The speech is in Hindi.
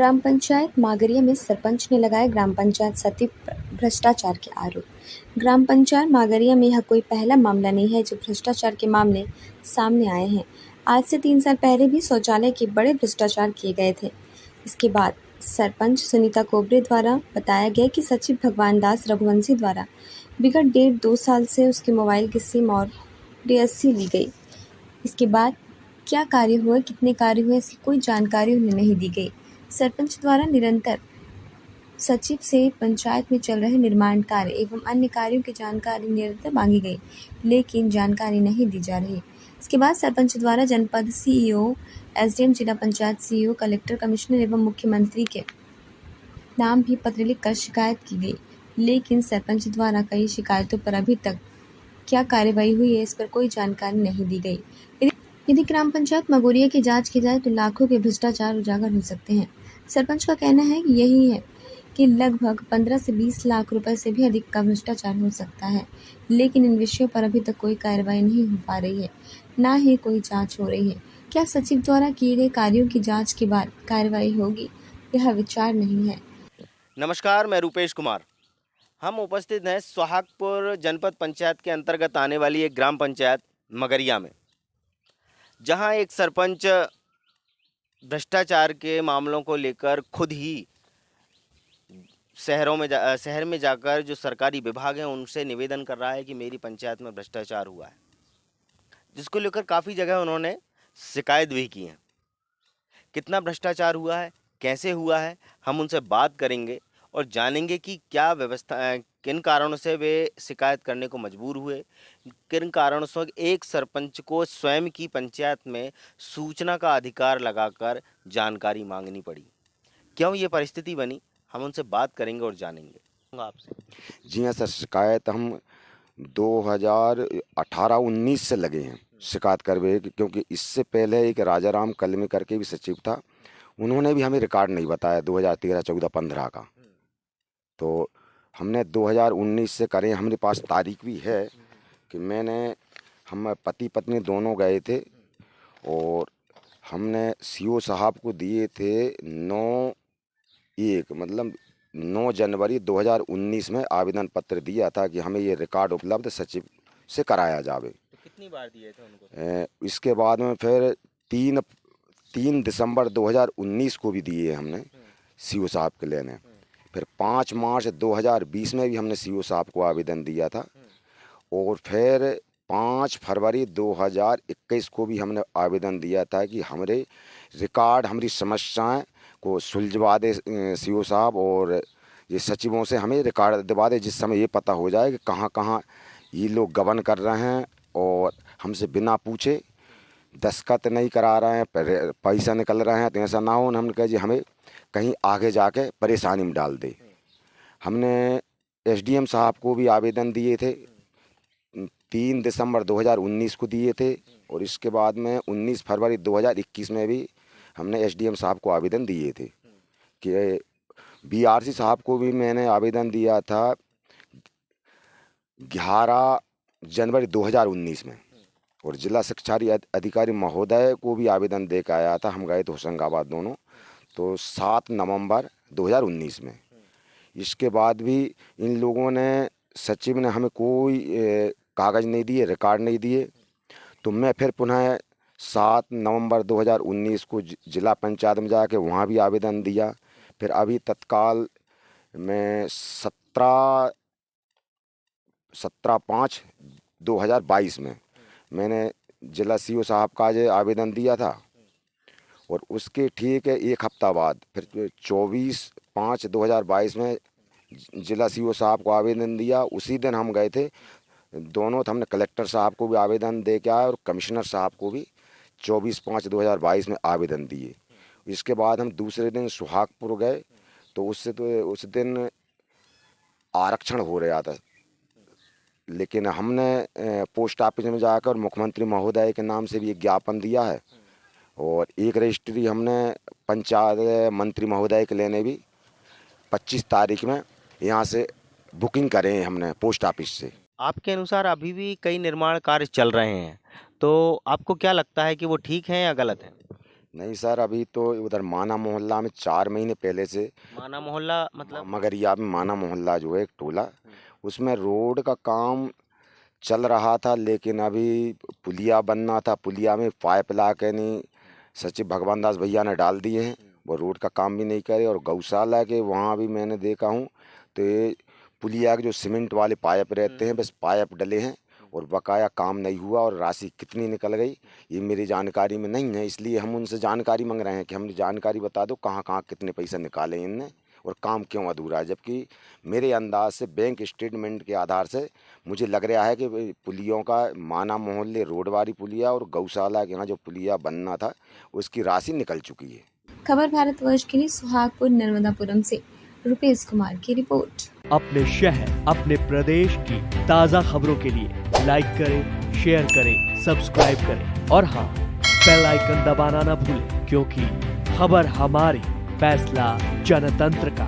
ग्राम पंचायत मागरिया में सरपंच ने लगाए ग्राम पंचायत सचिव पर भ्रष्टाचार के आरोप। ग्राम पंचायत मागरिया में यह कोई पहला मामला नहीं है जब भ्रष्टाचार के मामले सामने आए हैं। आज से 3 साल पहले भी शौचालय के बड़े भ्रष्टाचार किए गए थे। इसके बाद सरपंच सुनीता कोबरे द्वारा बताया गया कि सचिव भगवान दास रघुवंशी द्वारा विगत 1.5-2 साल से उसके मोबाइल की सिम और डीएससी ली गई। इसके बाद क्या कार्य हुए, कितने कार्य हुए, इसकी कोई जानकारी उन्हें नहीं दी गई। सरपंच द्वारा निरंतर सचिव से पंचायत में चल रहे निर्माण कार्य एवं अन्य कार्यों की जानकारी निरंतर मांगी गई, लेकिन जानकारी नहीं दी जा रही। इसके बाद सरपंच द्वारा जनपद सीईओ, एसडीएम, जिला पंचायत सीईओ, कलेक्टर, कमिश्नर एवं मुख्यमंत्री के नाम भी पत्र लिखकर शिकायत की गई, लेकिन सरपंच द्वारा कई शिकायतों पर अभी तक क्या कार्रवाई हुई है, इस पर कोई जानकारी नहीं दी गई। यदि ग्राम पंचायत मगोरिया की जांच की जाए तो लाखों के भ्रष्टाचार उजागर हो सकते हैं। सरपंच का कहना है कि यही है कि लगभग 15 से 20 लाख रुपए से भी अधिक का भ्रष्टाचार हो सकता है, लेकिन इन विषयों पर अभी तक कोई कार्रवाई नहीं हो पा रही है, ना ही कोई जांच हो रही है। क्या सचिव द्वारा किए गए कार्यों की जांच के बाद कार्रवाई होगी, यह विचार नहीं है। नमस्कार, मैं रूपेश कुमार। हम उपस्थित हैं सोहागपुर जनपद पंचायत के अंतर्गत आने वाली एक ग्राम पंचायत मगरिया में, जहां एक सरपंच भ्रष्टाचार के मामलों को लेकर खुद ही शहर में जाकर जो सरकारी विभाग हैं उनसे निवेदन कर रहा है कि मेरी पंचायत में भ्रष्टाचार हुआ है, जिसको लेकर काफ़ी जगह उन्होंने शिकायत भी की है। कितना भ्रष्टाचार हुआ है, कैसे हुआ है, हम उनसे बात करेंगे और जानेंगे कि क्या व्यवस्था, किन कारणों से वे शिकायत करने को मजबूर हुए, किन कारणों से एक सरपंच को स्वयं की पंचायत में सूचना का अधिकार लगाकर जानकारी मांगनी पड़ी, क्यों ये परिस्थिति बनी, हम उनसे बात करेंगे और जानेंगे आपसे। जी हाँ सर, शिकायत हम 2018-19 से लगे हैं शिकायत करवे, क्योंकि इससे पहले एक राजा राम कलमी करके भी सचिव था, उन्होंने भी हमें रिकॉर्ड नहीं बताया 2013, 14, 15 का। तो हमने 2019 से करें, हमारे पास तारीख भी है कि हम पति पत्नी दोनों गए थे और हमने सीओ साहब को दिए थे 9 जनवरी 2019 में आवेदन पत्र दिया था कि हमें ये रिकॉर्ड उपलब्ध सचिव से कराया जावे। तो कितनी बार दिए थे उनको? इसके बाद में फिर 3 दिसंबर 2019 को भी दिए हमने सीओ साहब के लेने। फिर 5 मार्च 2020 में भी हमने सीओ साहब को आवेदन दिया था और फिर 5 फरवरी 2021 को भी हमने आवेदन दिया था कि हमारे रिकॉर्ड, हमारी समस्याएं को सुलझवा दे सीओ साहब, और ये सचिवों से हमें रिकॉर्ड दिवा दे, जिस समय ये पता हो जाए कि कहाँ कहाँ ये लोग गबन कर रहे हैं और हमसे बिना पूछे दस्तखत नहीं करा रहे हैं, पैसा निकल रहे हैं। तो ऐसा ना हो, हमने कहा जी हमें कहीं आगे जाके परेशानी में डाल दे। हमने एसडीएम साहब को भी आवेदन दिए थे, 3 दिसंबर 2019 को दिए थे, और इसके बाद में 19 फरवरी 2021 में भी हमने एसडीएम साहब को आवेदन दिए थे। कि बीआरसी साहब को भी मैंने आवेदन दिया था 11 जनवरी 2019 में, और जिला शिक्षा अधिकारी महोदय को भी आवेदन दे के आया था। हम गए थे होशंगाबाद दोनों, तो 7 नवंबर 2019 में। इसके बाद भी इन लोगों ने, सचिव ने हमें कोई कागज़ नहीं दिए, रिकॉर्ड नहीं दिए। तो मैं फिर पुनः 7 नवंबर 2019 को जिला पंचायत में जाके वहाँ भी आवेदन दिया। फिर अभी तत्काल मैं 17/5/2022 में मैंने जिला सीओ साहब का आज आवेदन दिया था, और उसके ठीक है 1 हफ्ता बाद फिर 24/5/2022 में जिला सीओ साहब को आवेदन दिया। उसी दिन हम गए थे दोनों, तो हमने कलेक्टर साहब को भी आवेदन दे के आए और कमिश्नर साहब को भी 24/5/2022 में आवेदन दिए। इसके बाद हम दूसरे दिन सोहागपुर गए, तो उस दिन आरक्षण हो रहा था, लेकिन हमने पोस्ट ऑफिस में जाकर मुख्यमंत्री महोदय के नाम से भी एक ज्ञापन दिया है, और एक रजिस्ट्री हमने पंचायत मंत्री महोदय के लेने भी 25 तारीख में यहाँ से बुकिंग करें हमने पोस्ट ऑफिस से। आपके अनुसार अभी भी कई निर्माण कार्य चल रहे हैं, तो आपको क्या लगता है कि वो ठीक हैं या गलत हैं? नहीं सर, अभी तो उधर माना मोहल्ला में 4 महीने पहले से माना मोहल्ला मतलब? मगरिया में माना मोहल्ला जो है एक टोला, उसमें रोड का काम चल रहा था, लेकिन अभी पुलिया बनना था, पुलिया में पाइप ला के नहीं सचिव भगवान दास भैया ने डाल दिए हैं, वो रोड का काम भी नहीं करे। और गौशाला के वहाँ भी मैंने देखा हूँ तो ये पुलिया के जो सीमेंट वाले पाइप रहते हैं, बस पाइप डले हैं और बकाया काम नहीं हुआ। और राशि कितनी निकल गई ये मेरी जानकारी में नहीं है, इसलिए हम उनसे जानकारी मांग रहे हैं कि हमें जानकारी बता दो कहाँ कहाँ कितने पैसे निकाले इनने और काम क्यों अधूरा है। जबकि मेरे अंदाज से बैंक स्टेटमेंट के आधार से मुझे लग रहा है कि पुलियों का माना मोहल्ले रोड वाली पुलिया और गौशाला के यहाँ जो पुलिया बनना था उसकी राशि निकल चुकी है। खबर भारतवर्ष के लिए सुहागपुर नर्मदापुरम से रुपेश कुमार की रिपोर्ट। अपने शहर, अपने प्रदेश की ताज़ा खबरों के लिए लाइक करें, शेयर करें, सब्सक्राइब करें और हाँ, बेल आइकन दबाना ना भूलें, क्योंकि खबर हमारी, फैसला जनतंत्र का।